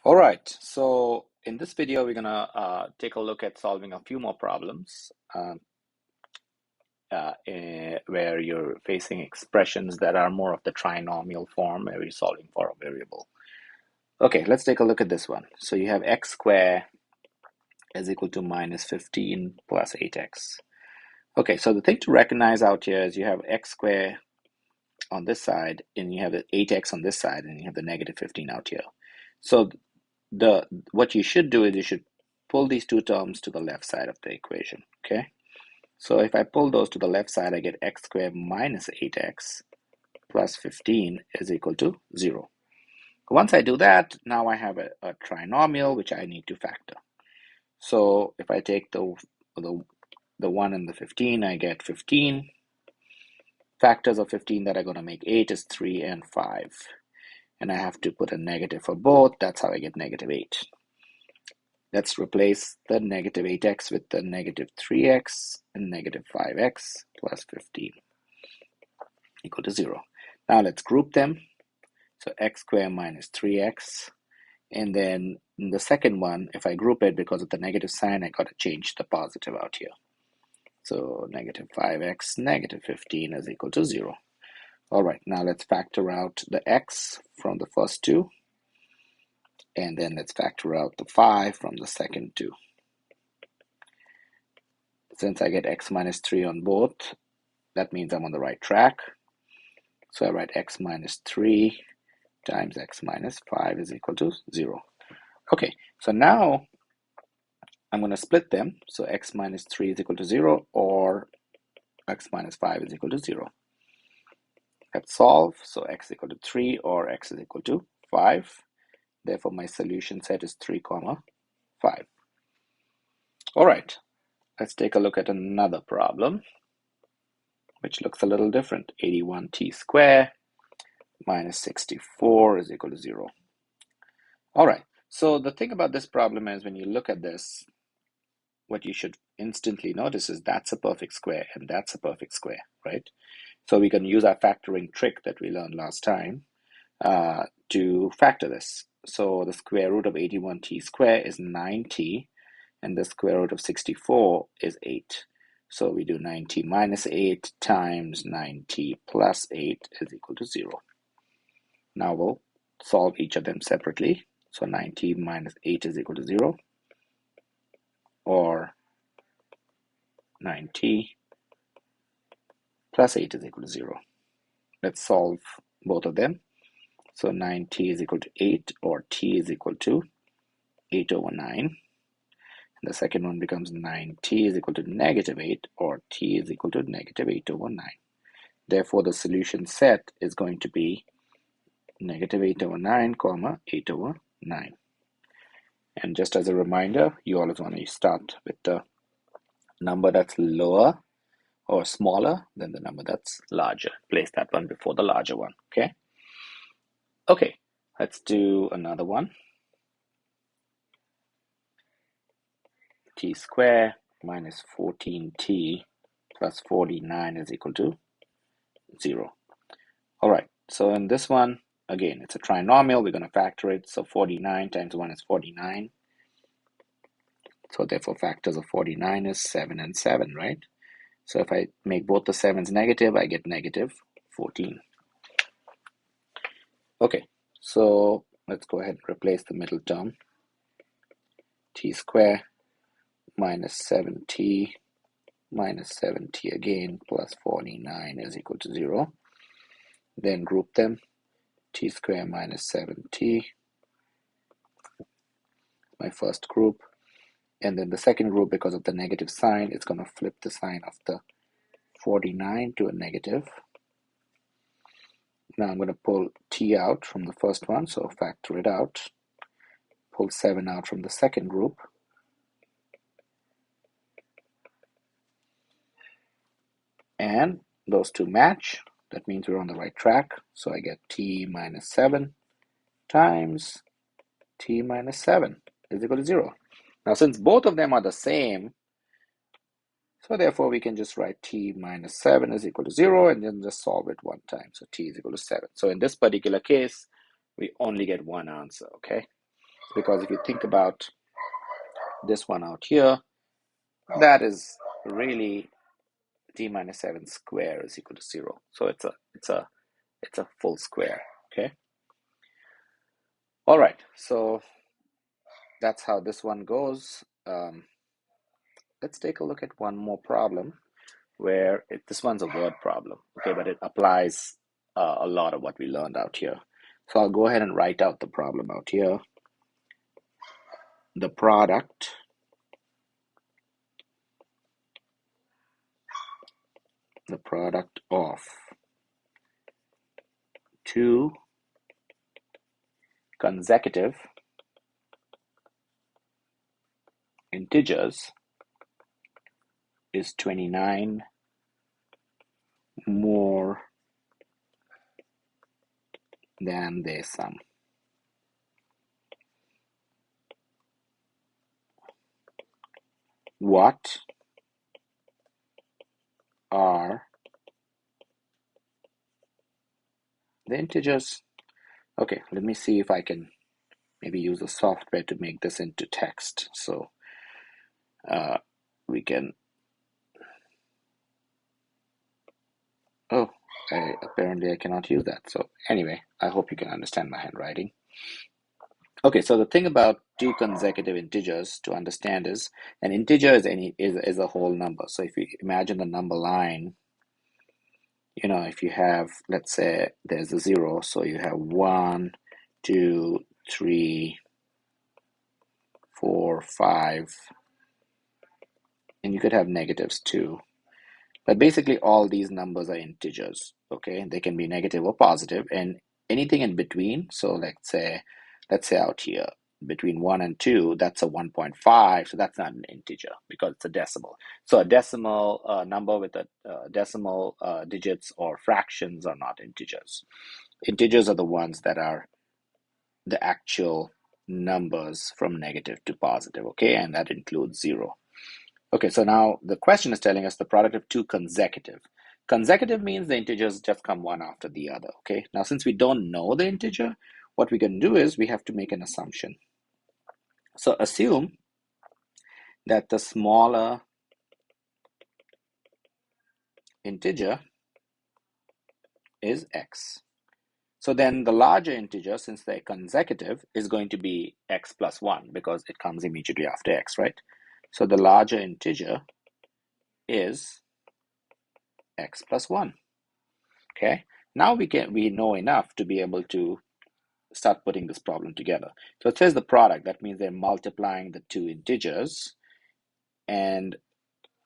All right, so in this video, we're gonna take a look at solving a few more problems where you're facing expressions that are more of the trinomial form where you're solving for a variable. Okay, let's take a look at this one. So you have x squared is equal to minus 15 plus 8x. Okay, so the thing to recognize out here is you have x squared on this side, and you have the 8x on this side, and you have the negative 15 out here. So what you should do is you should pull these two terms to the left side of the equation, okay? So if I pull those to the left side, I get x squared minus 8x plus 15 is equal to 0. Once I do that, now I have a trinomial which I need to factor. So if I take the 1 and the 15, I get 15. Factors of 15 that are going to make 8 is 3 and 5. And I have to put a negative for both. That's how I get negative 8. Let's replace the negative 8x with the negative 3x and negative 5x plus 15 equal to 0. Now let's group them. So x squared minus 3x. And then in the second one, if I group it because of the negative sign, I got to change the positive out here. So negative 5x, negative 15 is equal to 0. All right, now let's factor out the x from the first two. And then let's factor out the 5 from the second two. Since I get x minus 3 on both, that means I'm on the right track. So I write x minus 3 times x minus 5 is equal to 0. Okay, so now I'm going to split them. So x minus 3 is equal to 0 or x minus 5 is equal to 0. Let's solve. So x is equal to 3 or x is equal to 5. Therefore, my solution set is 3, 5. All right, let's take a look at another problem, which looks a little different. 81t squared minus 64 is equal to 0. All right, so the thing about this problem is when you look at this, what you should instantly notice is that's a perfect square and that's a perfect square, right? So we can use our factoring trick that we learned last time to factor this. So the square root of 81t squared is 9t, and the square root of 64 is 8. So we do 9t minus 8 times 9t plus 8 is equal to 0. Now we'll solve each of them separately. So 9t minus 8 is equal to 0, or 9t plus 8 is equal to 0. Let's solve both of them. So 9t is equal to 8, or t is equal to 8 over 9. And the second one becomes 9t is equal to negative 8, or t is equal to negative 8 over 9. Therefore, the solution set is going to be negative 8 over 9, comma 8 over 9. And just as a reminder, you always want to start with the number that's lower or smaller than the number that's larger. Place that one before the larger one, okay? Okay, let's do another one. T squared minus 14t plus 49 is equal to 0. All right, so in this one, again, it's a trinomial. We're going to factor it. So 49 times 1 is 49. So therefore, factors of 49 is 7 and 7, right? So if I make both the 7s negative, I get negative 14. Okay, so let's go ahead and replace the middle term. T squared minus 7t minus 7t again plus 49 is equal to 0. Then group them. T squared minus 7t, my first group. And then the second group, because of the negative sign, it's going to flip the sign of the 49 to a negative. Now I'm going to pull t out from the first one, so factor it out. Pull 7 out from the second group. And those two match. That means we're on the right track. So I get t minus 7 times t minus 7 is equal to 0. Now, since both of them are the same, so therefore we can just write t minus 7 is equal to 0 and then just solve it one time. So t is equal to 7. So in this particular case, we only get one answer, okay? because if you think about this one out here, that is really t minus 7 square is equal to 0. So it's a full square. Okay. All right. So that's how this one goes. Let's take a look at one more problem where this one's a word problem. Okay, but it applies a lot of what we learned out here. So I'll go ahead and write out the problem out here. The product of two consecutive integers is 29 more than their sum. What are the integers? Okay, let me see if I can maybe use the software to make this into text. So we can, apparently I cannot use that. So anyway, I hope you can understand my handwriting. Okay, so the thing about two consecutive integers to understand is an integer is a whole number. So if you imagine the number line, if you have, let's say there's a 0, so you have 1, 2, 3, 4, 5, and you could have negatives too. But basically all these numbers are integers, okay? They can be negative or positive, and anything in between. So let's say out here, between 1 and 2, that's a 1.5, so that's not an integer because it's a decimal. So a decimal number with a decimal digits or fractions are not integers. Integers are the ones that are the actual numbers from negative to positive, okay? And that includes 0. Okay, so now the question is telling us the product of two consecutive. Consecutive means the integers just come one after the other, okay? Now, since we don't know the integer, what we can do is we have to make an assumption. So assume that the smaller integer is x. So then the larger integer, since they're consecutive, is going to be x plus 1 because it comes immediately after x, right? So the larger integer is x plus 1. Okay, now we know enough to be able to start putting this problem together. So it says the product, that means they're multiplying the two integers, and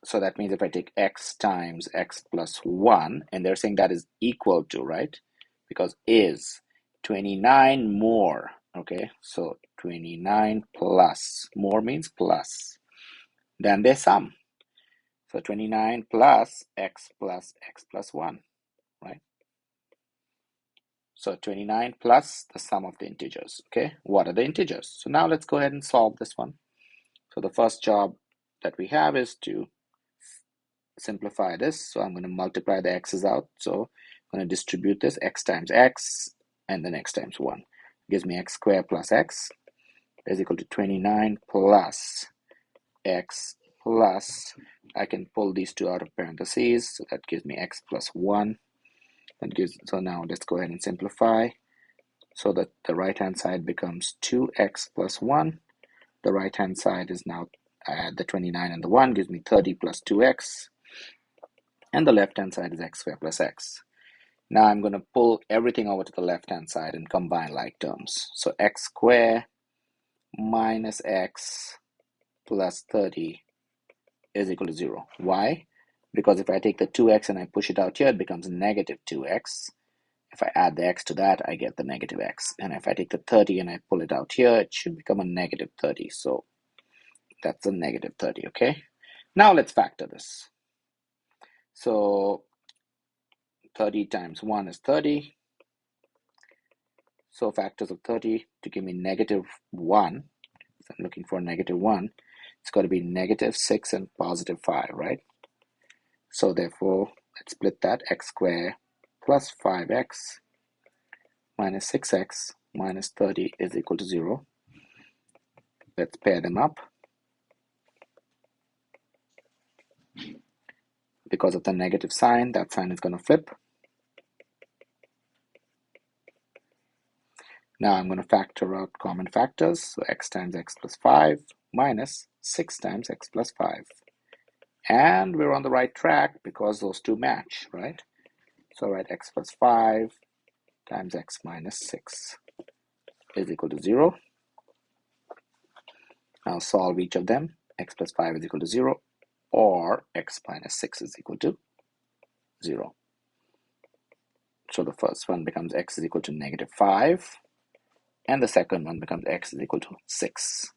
so that means if I take x times x plus 1, and they're saying that is equal to, right, because is 29 more, okay, so 29 plus, more means plus, than their sum. So 29 plus x plus 1, right? So 29 plus the sum of the integers, okay? What are the integers? So now let's go ahead and solve this one. So the first job that we have is to simplify this. So I'm going to multiply the x's out. So I'm going to distribute this x times x and then x times 1. It gives me x squared plus x is equal to 29 plus x plus, I can pull these two out of parentheses. So that gives me x plus 1. So now let's go ahead and simplify. So that the right-hand side becomes 2x plus 1. The right-hand side is now, I add the 29 and the 1, gives me 30 plus 2x. And the left-hand side is x squared plus x. Now I'm going to pull everything over to the left-hand side and combine like terms. So x squared minus x plus 30 is equal to 0. Why? Because if I take the 2x and I push it out here, it becomes negative 2x. If I add the x to that, I get the negative x. And if I take the 30 and I pull it out here, it should become a negative 30. So that's a negative 30, okay? Now let's factor this. So 30 times 1 is 30. So factors of 30 to give me negative 1. So I'm looking for negative 1. It's got to be negative 6 and positive 5, right? So therefore, let's split that. X squared plus 5x minus 6x minus 30 is equal to 0. Let's pair them up. Because of the negative sign, that sign is going to flip. Now I'm going to factor out common factors. So x times x plus 5 minus 6 times x plus 5. And we're on the right track because those two match, right? So write x plus 5 times x minus 6 is equal to 0. Now solve each of them. X plus 5 is equal to 0, or x minus 6 is equal to 0. So the first one becomes x is equal to negative 5, and the second one becomes x is equal to 6.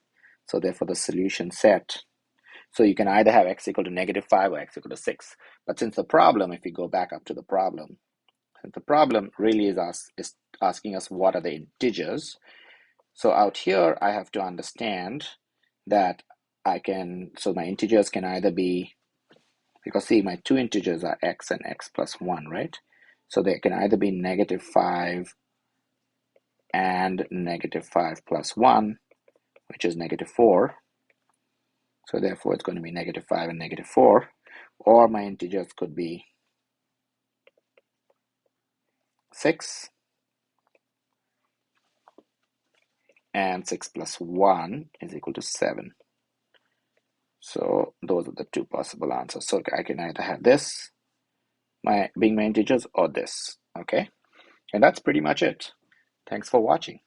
So therefore the solution set, so you can either have x equal to negative 5 or x equal to 6. But since the problem, if we go back up to the problem, since the problem really is asking us what are the integers, so out here I have to understand that so my integers can either be, because see, my two integers are x and x plus 1, right? So they can either be negative 5 and negative 5 plus 1, which is negative 4. So therefore it's going to be negative 5 and negative 4. Or my integers could be 6 and 6 plus 1 is equal to 7. So those are the two possible answers. So I can either have this being my integers or this. Okay, and that's pretty much it. Thanks for watching.